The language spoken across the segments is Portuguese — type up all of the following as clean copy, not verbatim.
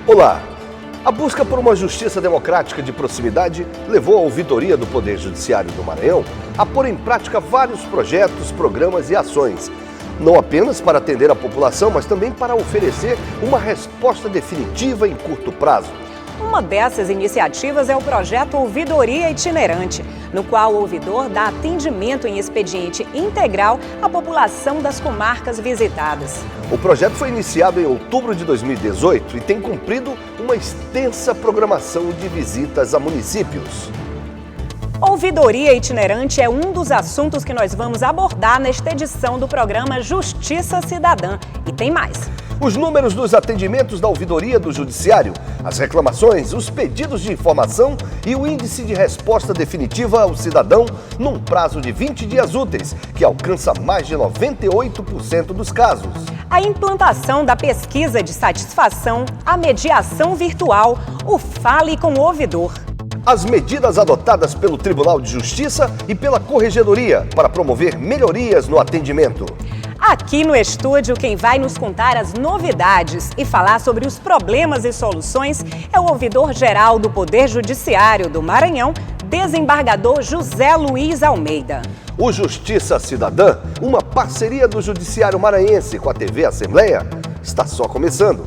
Olá! A busca por uma justiça democrática de proximidade levou a ouvidoria do Poder Judiciário do Maranhão a pôr em prática vários projetos, programas e ações, não apenas para atender a população, mas também para oferecer uma resposta definitiva em curto prazo. Uma dessas iniciativas é o projeto Ouvidoria Itinerante, no qual o ouvidor dá atendimento em expediente integral à população das comarcas visitadas. O projeto foi iniciado em outubro de 2018 e tem cumprido uma extensa programação de visitas a municípios. Ouvidoria Itinerante é um dos assuntos que nós vamos abordar nesta edição do programa Justiça Cidadã. E tem mais. Os números dos atendimentos da ouvidoria do Judiciário, as reclamações, os pedidos de informação e o índice de resposta definitiva ao cidadão num prazo de 20 dias úteis, que alcança mais de 98% dos casos. A implantação da pesquisa de satisfação, a mediação virtual, o Fale com o Ouvidor. As medidas adotadas pelo Tribunal de Justiça e pela Corregedoria para promover melhorias no atendimento. Aqui no estúdio, quem vai nos contar as novidades e falar sobre os problemas e soluções é o ouvidor-geral do Poder Judiciário do Maranhão, desembargador José Luiz Almeida. O Justiça Cidadã, uma parceria do Judiciário Maranhense com a TV Assembleia, está só começando.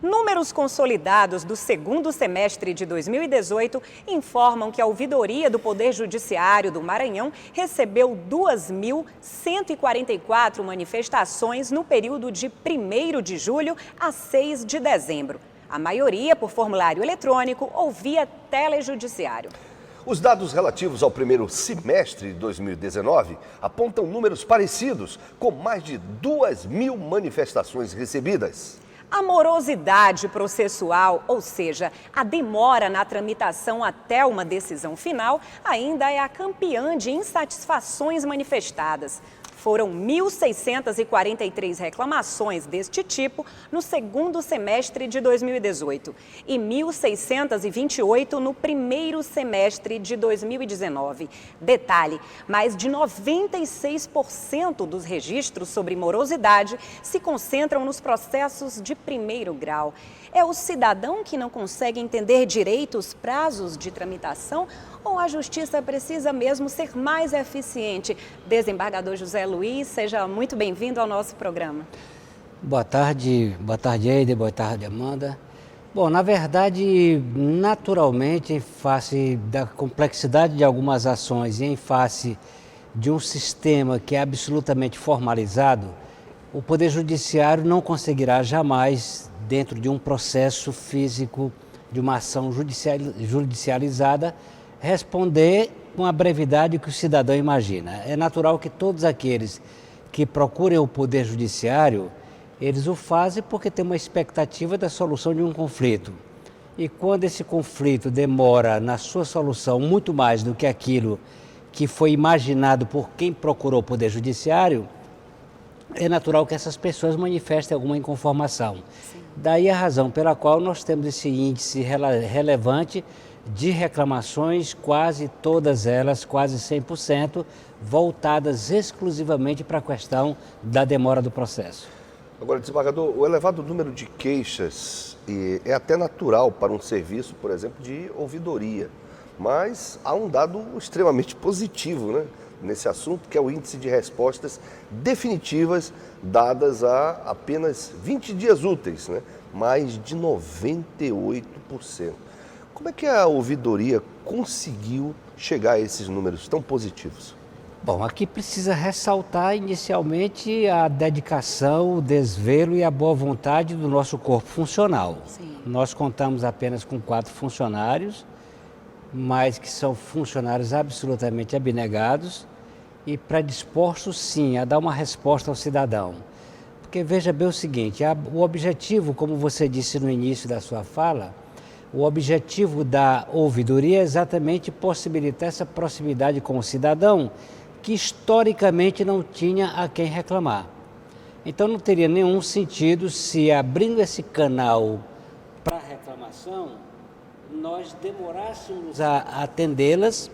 Números consolidados do segundo semestre de 2018 informam que a ouvidoria do Poder Judiciário do Maranhão recebeu 2.144 manifestações no período de 1º de julho a 6 de dezembro. A maioria por formulário eletrônico ou via telejudiciário. Os dados relativos ao primeiro semestre de 2019 apontam números parecidos, com mais de 2.000 manifestações recebidas. A morosidade processual, ou seja, a demora na tramitação até uma decisão final, ainda é a campeã de insatisfações manifestadas. Foram 1.643 reclamações deste tipo no segundo semestre de 2018 e 1.628 no primeiro semestre de 2019. Detalhe, mais de 96% dos registros sobre morosidade se concentram nos processos de primeiro grau. É o cidadão que não consegue entender direito os prazos de tramitação ou a justiça precisa mesmo ser mais eficiente? Desembargador José Luiz, seja muito bem-vindo ao nosso programa. Boa tarde, Eide, boa tarde, Amanda. Bom, na verdade, naturalmente, em face da complexidade de algumas ações e em face de um sistema que é absolutamente formalizado, o Poder Judiciário não conseguirá jamais, dentro de um processo físico, de uma ação judicializada, responder com a brevidade que o cidadão imagina. É natural que todos aqueles que procurem o Poder Judiciário, eles o fazem porque tem uma expectativa da solução de um conflito. E quando esse conflito demora na sua solução muito mais do que aquilo que foi imaginado por quem procurou o Poder Judiciário, é natural que essas pessoas manifestem alguma inconformação. Sim. Daí a razão pela qual nós temos esse índice relevante de reclamações, quase todas elas, quase 100%, voltadas exclusivamente para a questão da demora do processo. Agora, desembargador, o elevado número de queixas é até natural para um serviço, por exemplo, de ouvidoria, mas há um dado extremamente positivo, né, nesse assunto, que é o índice de respostas definitivas dadas a apenas 20 dias úteis, né, mais de 98%. Como é que a ouvidoria conseguiu chegar a esses números tão positivos? Bom, aqui precisa ressaltar inicialmente a dedicação, o desvelo e a boa vontade do nosso corpo funcional. Sim. Nós contamos apenas com 4 funcionários, mas que são funcionários absolutamente abnegados e predispostos, sim, a dar uma resposta ao cidadão. Porque veja bem o seguinte, o objetivo, como você disse no início da sua fala, o objetivo da ouvidoria é exatamente possibilitar essa proximidade com o cidadão que historicamente não tinha a quem reclamar. Então não teria nenhum sentido se, abrindo esse canal para reclamação, nós demorássemos a atendê-las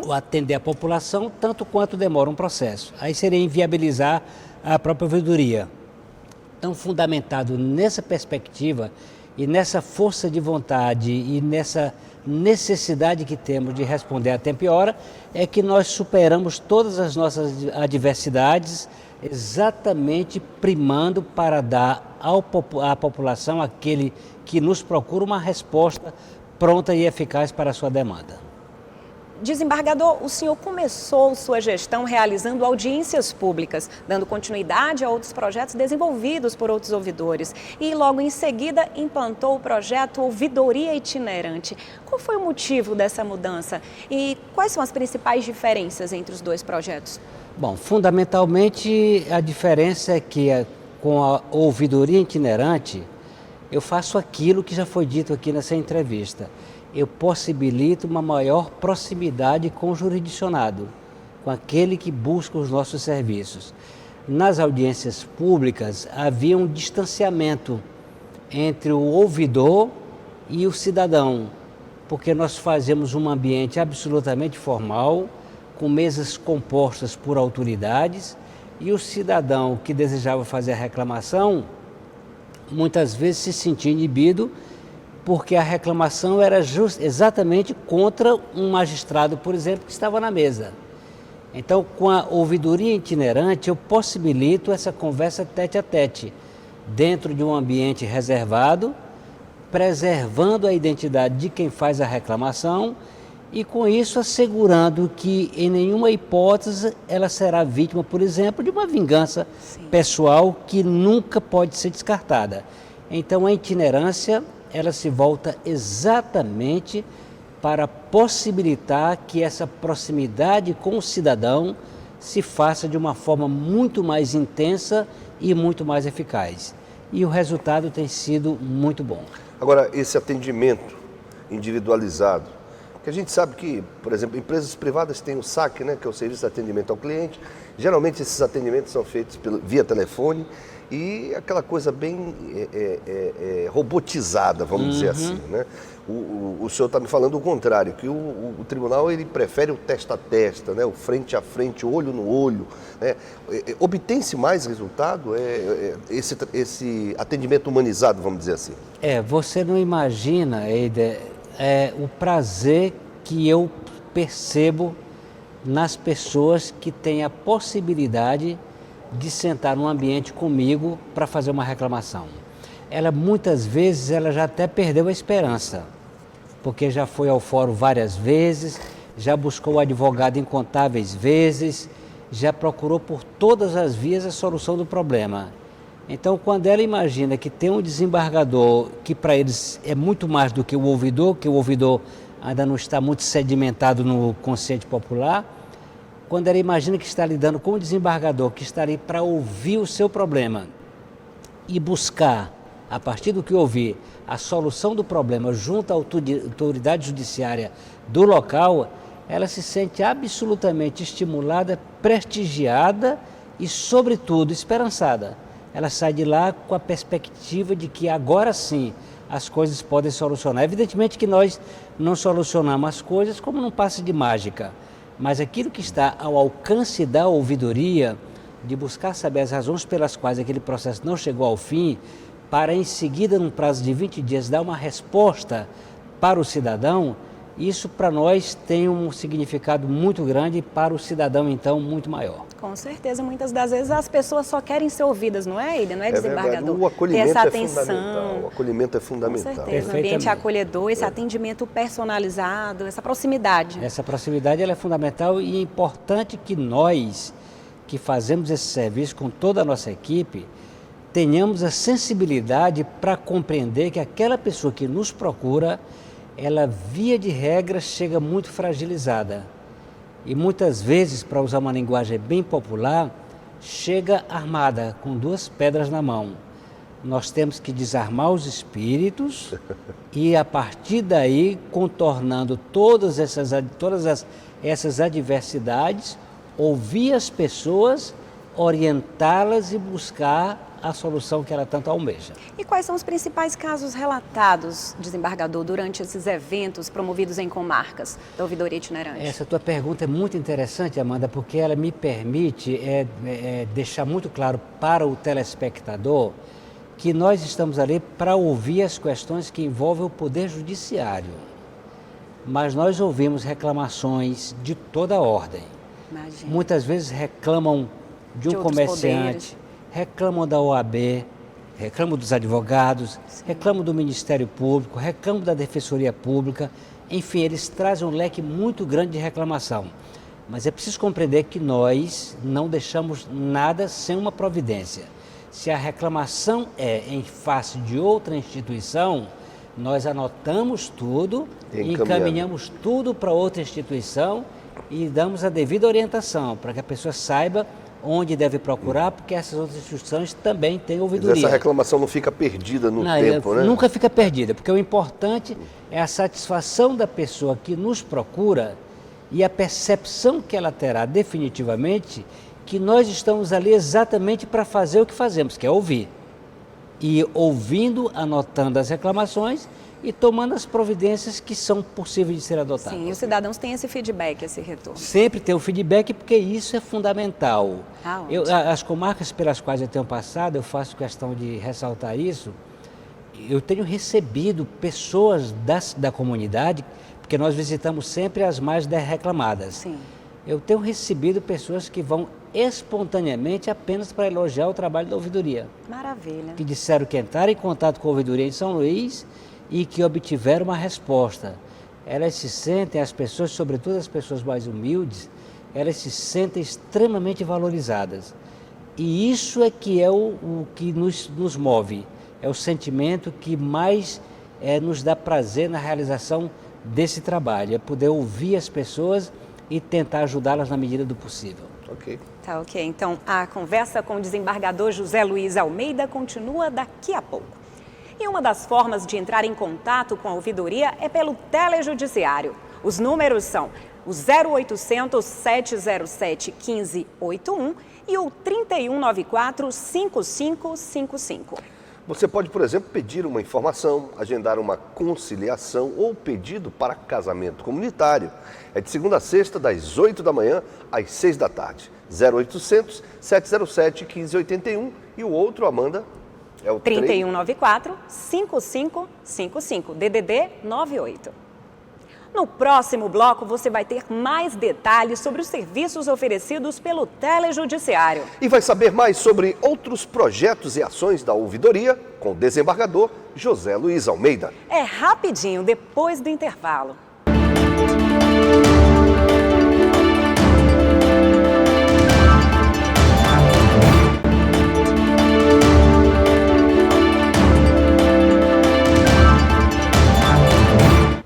ou atender a população, tanto quanto demora um processo. Aí seria inviabilizar a própria ouvidoria. Então, fundamentado nessa perspectiva e nessa força de vontade e nessa necessidade que temos de responder a tempo e hora, é que nós superamos todas as nossas adversidades, exatamente primando para dar à população, aquele que nos procura, uma resposta pronta e eficaz para a sua demanda. Desembargador, o senhor começou sua gestão realizando audiências públicas, dando continuidade a outros projetos desenvolvidos por outros ouvidores e logo em seguida implantou o projeto Ouvidoria Itinerante. Qual foi o motivo dessa mudança e quais são as principais diferenças entre os dois projetos? Bom, fundamentalmente a diferença é que com a Ouvidoria Itinerante eu faço aquilo que já foi dito aqui nessa entrevista. Eu possibilito uma maior proximidade com o jurisdicionado, com aquele que busca os nossos serviços. Nas audiências públicas havia um distanciamento entre o ouvidor e o cidadão, porque nós fazemos um ambiente absolutamente formal, com mesas compostas por autoridades, e o cidadão que desejava fazer a reclamação, muitas vezes se sentia inibido, porque a reclamação era exatamente contra um magistrado, por exemplo, que estava na mesa. Então, com a ouvidoria itinerante, eu possibilito essa conversa tete a tete, dentro de um ambiente reservado, preservando a identidade de quem faz a reclamação e, com isso, assegurando que, em nenhuma hipótese, ela será vítima, por exemplo, de uma vingança pessoal que nunca pode ser descartada. Então, a itinerância ela se volta exatamente para possibilitar que essa proximidade com o cidadão se faça de uma forma muito mais intensa e muito mais eficaz. E o resultado tem sido muito bom. Agora, esse atendimento individualizado, que a gente sabe que, por exemplo, empresas privadas têm o SAC, né, que é o Serviço de Atendimento ao Cliente. Geralmente esses atendimentos são feitos via telefone e aquela coisa bem robotizada, vamos dizer assim, né? O senhor está me falando o contrário, que o tribunal ele prefere o testa a testa, né? O frente a frente, olho no olho, né? Obtém-se mais resultado esse atendimento humanizado, vamos dizer assim? Você não imagina, Eider, o prazer que eu percebo nas pessoas que têm a possibilidade de sentar num ambiente comigo para fazer uma reclamação. Ela muitas vezes ela já até perdeu a esperança, porque já foi ao fórum várias vezes, já buscou o advogado incontáveis vezes, já procurou por todas as vias a solução do problema. Então, quando ela imagina que tem um desembargador que para eles é muito mais do que o ouvidor ainda não está muito sedimentado no consciente popular, quando ela imagina que está lidando com um desembargador que está ali para ouvir o seu problema e buscar, a partir do que ouvir, a solução do problema junto à autoridade judiciária do local, ela se sente absolutamente estimulada, prestigiada e, sobretudo, esperançada. Ela sai de lá com a perspectiva de que agora sim as coisas podem solucionar. Evidentemente que nós não solucionamos as coisas como num passe de mágica, mas aquilo que está ao alcance da ouvidoria, de buscar saber as razões pelas quais aquele processo não chegou ao fim, para em seguida, num prazo de 20 dias, dar uma resposta para o cidadão, isso para nós tem um significado muito grande e para o cidadão, então, muito maior. Com certeza, muitas das vezes as pessoas só querem ser ouvidas, não é, Eider? Não é, desembargador? Verdade. O acolhimento ter essa atenção. fundamental. O acolhimento é fundamental. Com certeza, um ambiente acolhedor, esse atendimento personalizado, essa proximidade. Essa proximidade ela é fundamental e é importante que nós, que fazemos esse serviço com toda a nossa equipe, tenhamos a sensibilidade para compreender que aquela pessoa que nos procura, ela, via de regra, chega muito fragilizada. E muitas vezes, para usar uma linguagem bem popular, chega armada, com 2 pedras na mão. Nós temos que desarmar os espíritos e, a partir daí, contornando todas essas adversidades, ouvir as pessoas, orientá-las e buscar a solução que ela tanto almeja. E quais são os principais casos relatados, desembargador, durante esses eventos promovidos em comarcas da ouvidoria itinerante? Essa tua pergunta é muito interessante, Amanda, porque ela me permite deixar muito claro para o telespectador que nós estamos ali para ouvir as questões que envolvem o Poder Judiciário. Mas nós ouvimos reclamações de toda a ordem. Imagina. Muitas vezes reclamam de um comerciante, reclamam da OAB, reclamam dos advogados, Sim. reclamam do Ministério Público, reclamam da Defensoria Pública. Enfim, eles trazem um leque muito grande de reclamação. Mas é preciso compreender que nós não deixamos nada sem uma providência. Se a reclamação é em face de outra instituição, nós anotamos tudo, encaminhamos tudo para outra instituição e damos a devida orientação para que a pessoa saiba onde deve procurar, porque essas outras instituições também têm ouvidoria. Mas essa reclamação não fica perdida no tempo, né? Nunca fica perdida, porque o importante é a satisfação da pessoa que nos procura e a percepção que ela terá definitivamente que nós estamos ali exatamente para fazer o que fazemos, que é ouvir. E ouvindo, anotando as reclamações e tomando as providências que são possíveis de ser adotadas. Sim, e os cidadãos têm esse feedback, esse retorno. Sempre tem o feedback, porque isso é fundamental. Aonde? As comarcas pelas quais eu tenho passado, eu faço questão de ressaltar isso, eu tenho recebido pessoas da comunidade, porque nós visitamos sempre as mais reclamadas. Sim. Eu tenho recebido pessoas que vão espontaneamente apenas para elogiar o trabalho da ouvidoria. Maravilha. Que disseram que entraram em contato com a ouvidoria em São Luís e que obtiveram uma resposta. Elas se sentem, as pessoas, sobretudo as pessoas mais humildes, elas se sentem extremamente valorizadas. E isso é que é o que nos move, é o sentimento que mais nos dá prazer na realização desse trabalho, é poder ouvir as pessoas e tentar ajudá-las na medida do possível. Ok. Tá ok. Então, a conversa com o desembargador José Luiz Almeida continua daqui a pouco. E uma das formas de entrar em contato com a ouvidoria é pelo telejudiciário. Os números são o 0800 707 1581 e o 3194 5555. Você pode, por exemplo, pedir uma informação, agendar uma conciliação ou pedido para casamento comunitário. É de segunda a sexta, das 8 da manhã às 6 da tarde. 0800 707 1581 e o outro, Amanda, é o 3194 5555, DDD 98. No próximo bloco, você vai ter mais detalhes sobre os serviços oferecidos pelo telejudiciário. E vai saber mais sobre outros projetos e ações da ouvidoria com o desembargador José Luiz Almeida. É rapidinho, depois do intervalo.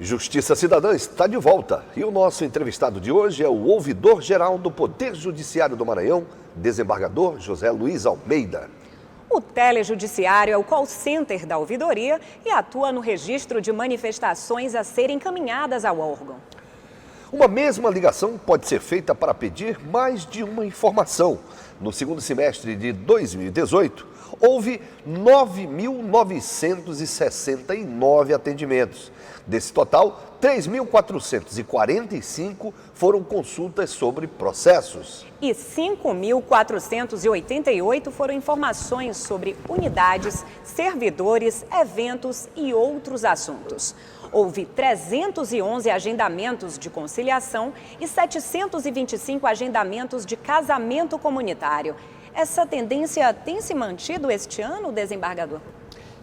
Justiça Cidadã está de volta e o nosso entrevistado de hoje é o ouvidor-geral do Poder Judiciário do Maranhão, desembargador José Luiz Almeida. O telejudiciário é o call center da ouvidoria e atua no registro de manifestações a serem encaminhadas ao órgão. Uma mesma ligação pode ser feita para pedir mais de uma informação. No segundo semestre de 2018, houve 9.969 atendimentos. Desse total, 3.445 foram consultas sobre processos. E 5.488 foram informações sobre unidades, servidores, eventos e outros assuntos. Houve 311 agendamentos de conciliação e 725 agendamentos de casamento comunitário. Essa tendência tem se mantido este ano, desembargador?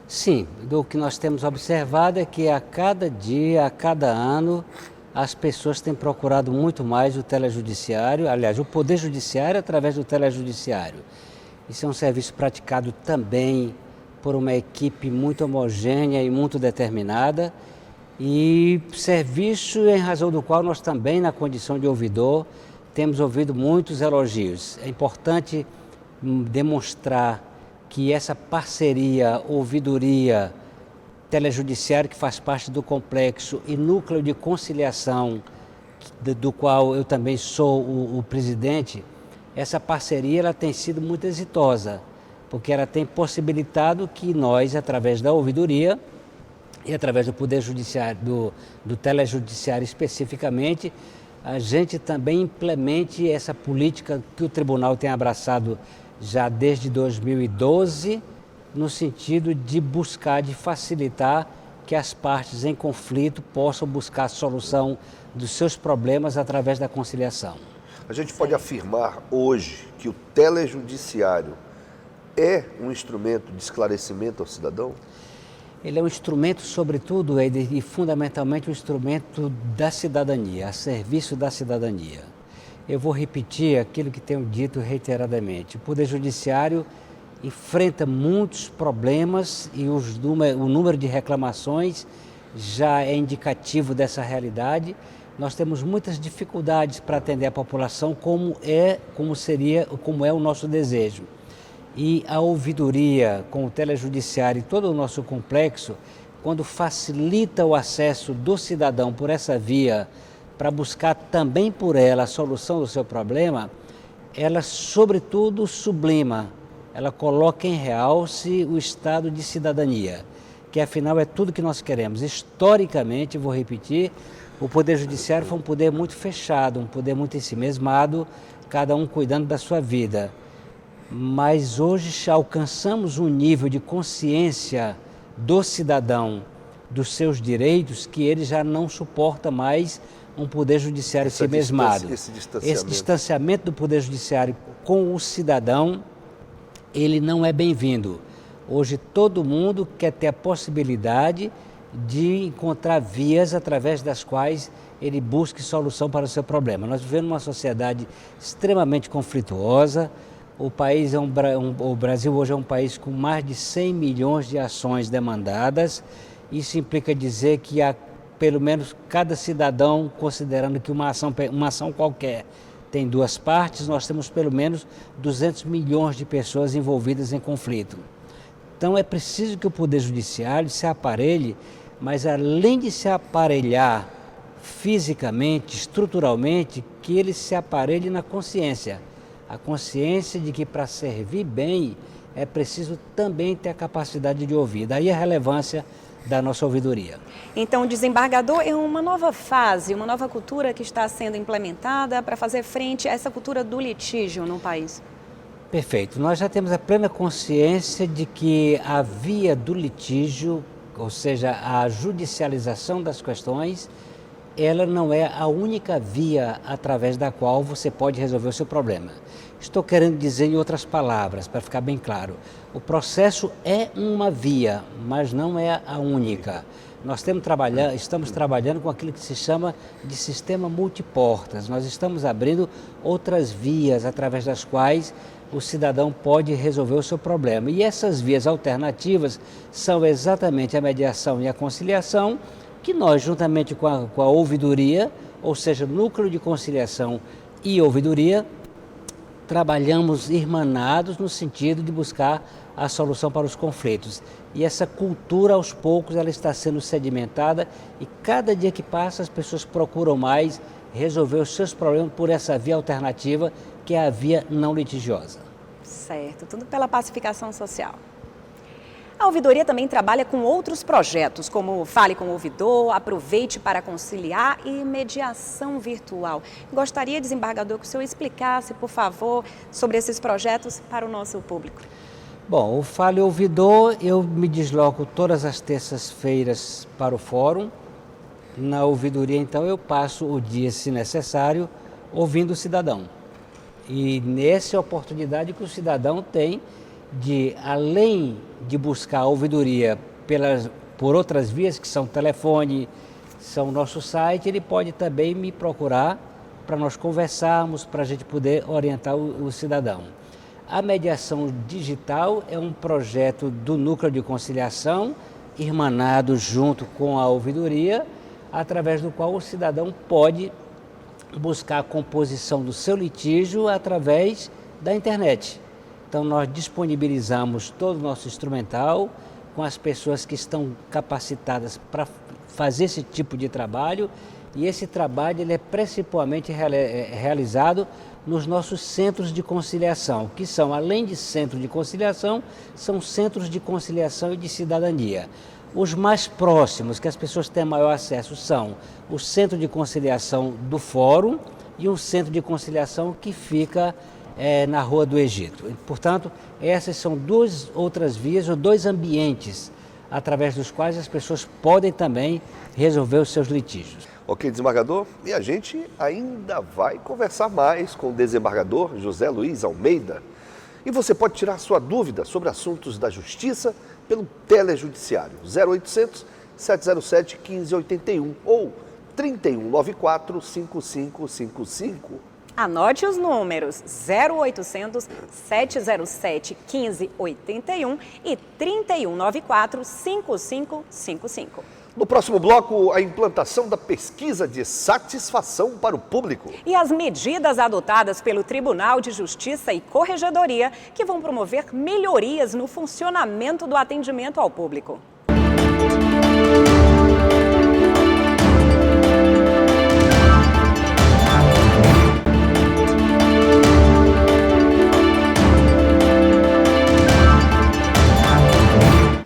Sim, o que nós temos observado é que a cada dia, a cada ano, as pessoas têm procurado muito mais o telejudiciário, aliás, o Poder Judiciário através do telejudiciário. Isso é um serviço praticado também por uma equipe muito homogênea e muito determinada, e serviço em razão do qual nós também, na condição de ouvidor, temos ouvido muitos elogios. É importante demonstrar que essa parceria, ouvidoria, telejudiciário, que faz parte do complexo, e núcleo de conciliação, do qual eu também sou o presidente, essa parceria ela tem sido muito exitosa. porque ela tem possibilitado que nós, através da ouvidoria e através do Poder Judiciário, do Telejudiciário especificamente, a gente também implemente essa política que o Tribunal tem abraçado já desde 2012, no sentido de buscar, de facilitar que as partes em conflito possam buscar a solução dos seus problemas através da conciliação. A gente pode afirmar hoje que o telejudiciário é um instrumento de esclarecimento ao cidadão? Ele é um instrumento, sobretudo, e fundamentalmente um instrumento da cidadania, a serviço da cidadania. Eu vou repetir aquilo que tenho dito reiteradamente. O Poder Judiciário enfrenta muitos problemas e o número de reclamações já é indicativo dessa realidade. Nós temos muitas dificuldades para atender a população como é o nosso desejo. E a ouvidoria com o telejudiciário e todo o nosso complexo, quando facilita o acesso do cidadão por essa via para buscar também por ela a solução do seu problema, ela sobretudo sublima, ela coloca em realce o estado de cidadania, que afinal é tudo que nós queremos. Historicamente, vou repetir, o Poder Judiciário foi um poder muito fechado, um poder muito ensimesmado, cada um cuidando da sua vida. Mas hoje já alcançamos um nível de consciência do cidadão, dos seus direitos, que ele já não suporta mais um Poder Judiciário ensimesmado. Esse distanciamento do Poder Judiciário com o cidadão, ele não é bem-vindo. Hoje todo mundo quer ter a possibilidade de encontrar vias através das quais ele busque solução para o seu problema. Nós vivemos numa sociedade extremamente conflituosa. O Brasil hoje é um país com mais de 100 milhões de ações demandadas. Isso implica dizer que há pelo menos cada cidadão, considerando que uma ação qualquer tem duas partes, nós temos pelo menos 200 milhões de pessoas envolvidas em conflito. Então é preciso que o Poder Judiciário se aparelhe, mas além de se aparelhar fisicamente, estruturalmente, que ele se aparelhe na consciência. A consciência de que para servir bem é preciso também ter a capacidade de ouvir. Daí a relevância da nossa ouvidoria. Então, desembargador, é uma nova fase, uma nova cultura que está sendo implementada para fazer frente a essa cultura do litígio no país. Perfeito. Nós já temos a plena consciência de que a via do litígio, ou seja, a judicialização das questões, ela não é a única via através da qual você pode resolver o seu problema. Estou querendo dizer em outras palavras, para ficar bem claro, o processo é uma via, mas não é a única. Nós estamos trabalhando com aquilo que se chama de sistema multiportas. Nós estamos abrindo outras vias através das quais o cidadão pode resolver o seu problema. E essas vias alternativas são exatamente a mediação e a conciliação, que nós, juntamente com a ouvidoria, ou seja, núcleo de conciliação e ouvidoria, trabalhamos irmanados no sentido de buscar a solução para os conflitos. E essa cultura, aos poucos, ela está sendo sedimentada e cada dia que passa as pessoas procuram mais resolver os seus problemas por essa via alternativa, que é a via não litigiosa. Certo, tudo pela pacificação social. A ouvidoria também trabalha com outros projetos, como Fale com o Ouvidor, Aproveite para Conciliar e Mediação Virtual. Gostaria, desembargador, que o senhor explicasse, por favor, sobre esses projetos para o nosso público. Bom, o Fale Ouvidor, eu me desloco todas as terças-feiras para o fórum. Na ouvidoria, então, eu passo o dia, se necessário, ouvindo o cidadão. E nessa oportunidade que o cidadão tem de, além de buscar a ouvidoria por outras vias, que são telefone, são nosso site, ele pode também me procurar para nós conversarmos, para a gente poder orientar o cidadão. A mediação digital é um projeto do Núcleo de Conciliação, irmanado junto com a ouvidoria, através do qual o cidadão pode buscar a composição do seu litígio através da internet. Então nós disponibilizamos todo o nosso instrumental com as pessoas que estão capacitadas para fazer esse tipo de trabalho, e esse trabalho ele é principalmente realizado nos nossos centros de conciliação, que são, além de centro de conciliação, são centros de conciliação e de cidadania. Os mais próximos, que as pessoas têm maior acesso, são o centro de conciliação do Fórum e um centro de conciliação que fica na Rua do Egito. Portanto, essas são duas outras vias, ou dois ambientes, através dos quais as pessoas podem também resolver os seus litígios. Ok, desembargador, e a gente ainda vai conversar mais com o desembargador José Luiz Almeida. E você pode tirar sua dúvida sobre assuntos da Justiça pelo Telejudiciário 0800 707 1581 ou 3194 5555. Anote os números 0800 707 1581 e 3194 5555. No próximo bloco, a implantação da pesquisa de satisfação para o público. E as medidas adotadas pelo Tribunal de Justiça e Corregedoria que vão promover melhorias no funcionamento do atendimento ao público.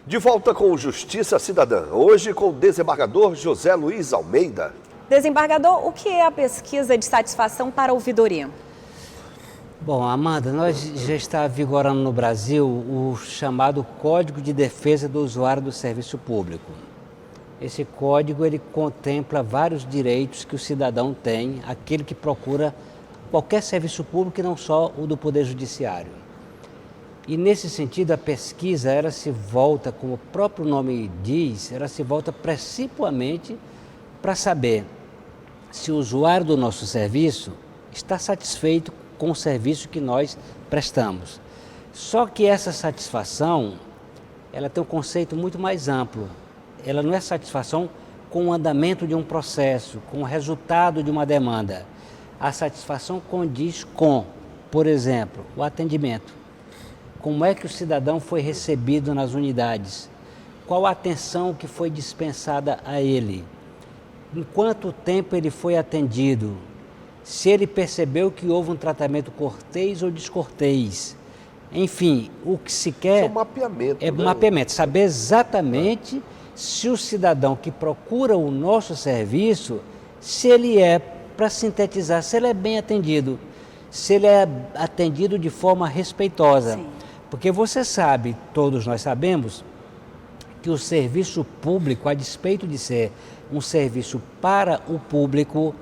De volta com o Justiça Cidadã, hoje com o desembargador José Luiz Almeida. Desembargador, o que é a pesquisa de satisfação para a ouvidoria? Bom, Amanda, nós já está vigorando no Brasil o chamado Código de Defesa do Usuário do Serviço Público. Esse código, ele contempla vários direitos que o cidadão tem, aquele que procura qualquer serviço público e não só o do Poder Judiciário. E nesse sentido, a pesquisa, ela se volta, como o próprio nome diz, ela se volta principalmente para saber se o usuário do nosso serviço está satisfeito com o serviço que nós prestamos. Só que essa satisfação, ela tem um conceito muito mais amplo. Ela não é satisfação com o andamento de um processo, com o resultado de uma demanda. A satisfação condiz com, por exemplo, o atendimento. Como é que o cidadão foi recebido nas unidades? Qual a atenção que foi dispensada a ele? Em quanto tempo ele foi atendido? Se ele percebeu que houve um tratamento cortês ou descortês? Enfim, o que se quer Isso é um mapeamento. é mapeamento, saber exatamente se o cidadão que procura o nosso serviço, se ele é, para sintetizar, se ele é bem atendido, se ele é atendido de forma respeitosa. Sim. Porque você sabe, todos nós sabemos, que o serviço público, a despeito de ser um serviço para o público,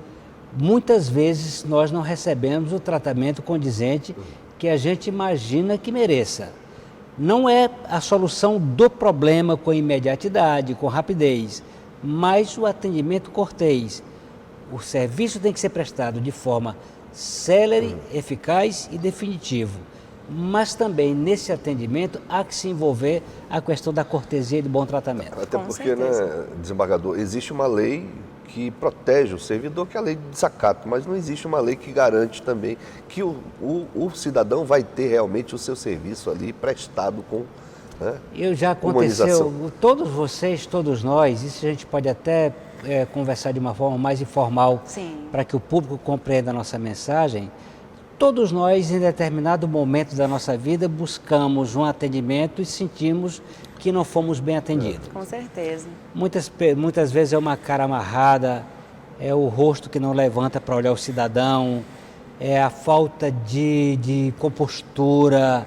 muitas vezes nós não recebemos o tratamento condizente que a gente imagina que mereça. Não é a solução do problema com imediatidade, com rapidez, mas o atendimento cortês. O serviço tem que ser prestado de forma célere, eficaz e definitivo. Mas também nesse atendimento há que se envolver a questão da cortesia e do bom tratamento. Até Com porque, certeza. né, desembargador, existe uma lei que protege o servidor, que é a lei de desacato, mas não existe uma lei que garante também que o cidadão vai ter realmente o seu serviço ali prestado com, né, Já aconteceu, todos vocês, todos nós, isso a gente pode até conversar de uma forma mais informal, Sim. para que o público compreenda a nossa mensagem. Todos nós, em determinado momento da nossa vida, buscamos um atendimento e sentimos que não fomos bem atendidos. Com certeza. Muitas vezes é uma cara amarrada, é o rosto que não levanta para olhar o cidadão, é a falta de compostura,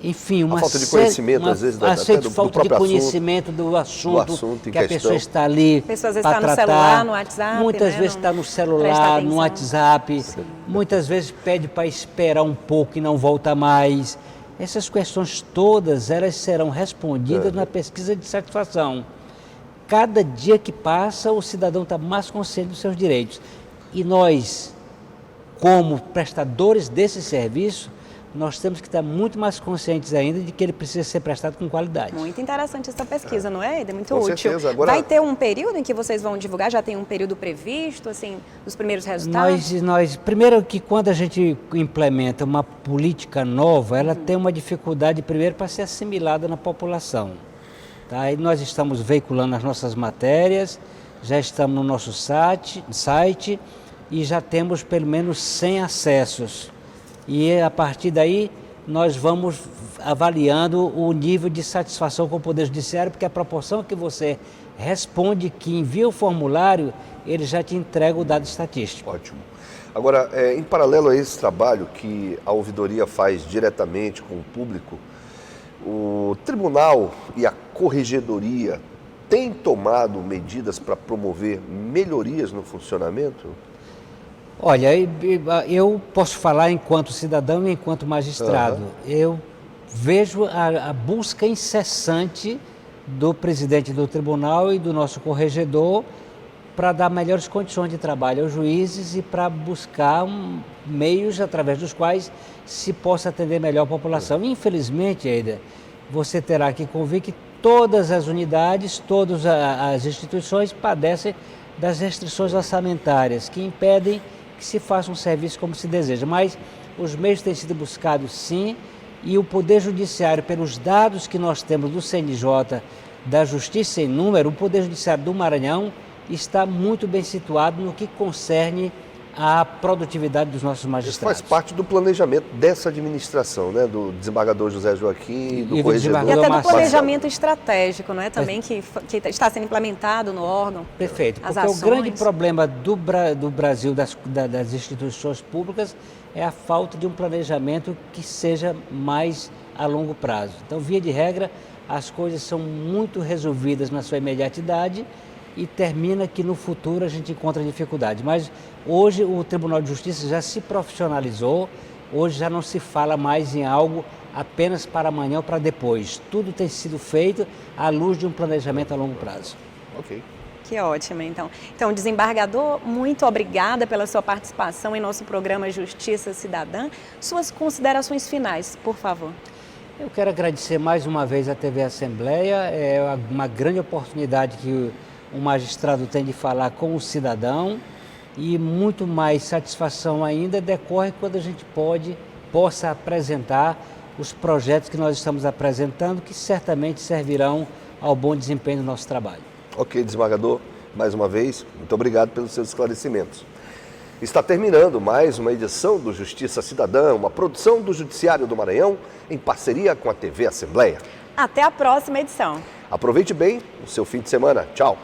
enfim, uma falta de conhecimento, às vezes, até do falta de próprio conhecimento do assunto em que a questão. pessoa está ali Pessoas às vezes para está no tratar. celular, no WhatsApp, Muitas né, vezes não está no presta celular, atenção. no WhatsApp, muitas vezes pede para esperar um pouco e não volta mais. Essas questões todas, elas serão respondidas na pesquisa de satisfação. Cada dia que passa, o cidadão está mais consciente dos seus direitos. E nós, como prestadores desse serviço, nós temos que estar muito mais conscientes ainda de que ele precisa ser prestado com qualidade. Muito interessante essa pesquisa, não é? É muito Com útil. certeza. Agora... Vai ter um período em que vocês vão divulgar? Já tem um período previsto, assim, dos primeiros resultados? Primeiro que quando a gente implementa uma política nova, ela tem uma dificuldade, primeiro, para ser assimilada na população. Tá? E nós estamos veiculando as nossas matérias, já estamos no nosso site, e já temos pelo menos 100 acessos. E a partir daí nós vamos avaliando o nível de satisfação com o Poder Judiciário, porque a proporção que você responde, que envia o formulário, ele já te entrega o dado estatístico. Ótimo. Agora, em paralelo a esse trabalho que a ouvidoria faz diretamente com o público, o tribunal e a corregedoria têm tomado medidas para promover melhorias no funcionamento? Olha, eu posso falar enquanto cidadão e enquanto magistrado. Eu vejo a busca incessante do presidente do tribunal e do nosso corregedor para dar melhores condições de trabalho aos juízes e para buscar meios através dos quais se possa atender melhor a população. Infelizmente, Eider, você terá que convir que todas as unidades, todas as instituições padecem das restrições orçamentárias que impedem que se faça um serviço como se deseja. Mas os meios têm sido buscados sim, e o Poder Judiciário, pelos dados que nós temos do CNJ, da Justiça em Número, o Poder Judiciário do Maranhão está muito bem situado no que concerne à produtividade dos nossos magistrados. Isso faz parte do planejamento dessa administração, né? Do desembargador José Joaquim, do corregedor. E até do planejamento estratégico, não é? Também que está sendo implementado no órgão. Perfeito, porque ações. O grande problema do Brasil, das instituições públicas, é a falta de um planejamento que seja mais a longo prazo. Então, via de regra, as coisas são muito resolvidas na sua imediatidade e termina que no futuro a gente encontra dificuldade. Mas hoje o Tribunal de Justiça já se profissionalizou, hoje já não se fala mais em algo apenas para amanhã ou para depois. Tudo tem sido feito à luz de um planejamento a longo prazo. Ok. Que ótimo, então. Então, desembargador, muito obrigada pela sua participação em nosso programa Justiça Cidadã. Suas considerações finais, por favor. Eu quero agradecer mais uma vez à TV Assembleia, é uma grande oportunidade que o magistrado tem de falar com o cidadão e muito mais satisfação ainda decorre quando a gente possa apresentar os projetos que nós estamos apresentando, que certamente servirão ao bom desempenho do nosso trabalho. Ok, desembargador, mais uma vez, muito obrigado pelos seus esclarecimentos. Está terminando mais uma edição do Justiça Cidadã, uma produção do Judiciário do Maranhão, em parceria com a TV Assembleia. Até a próxima edição. Aproveite bem o seu fim de semana. Tchau.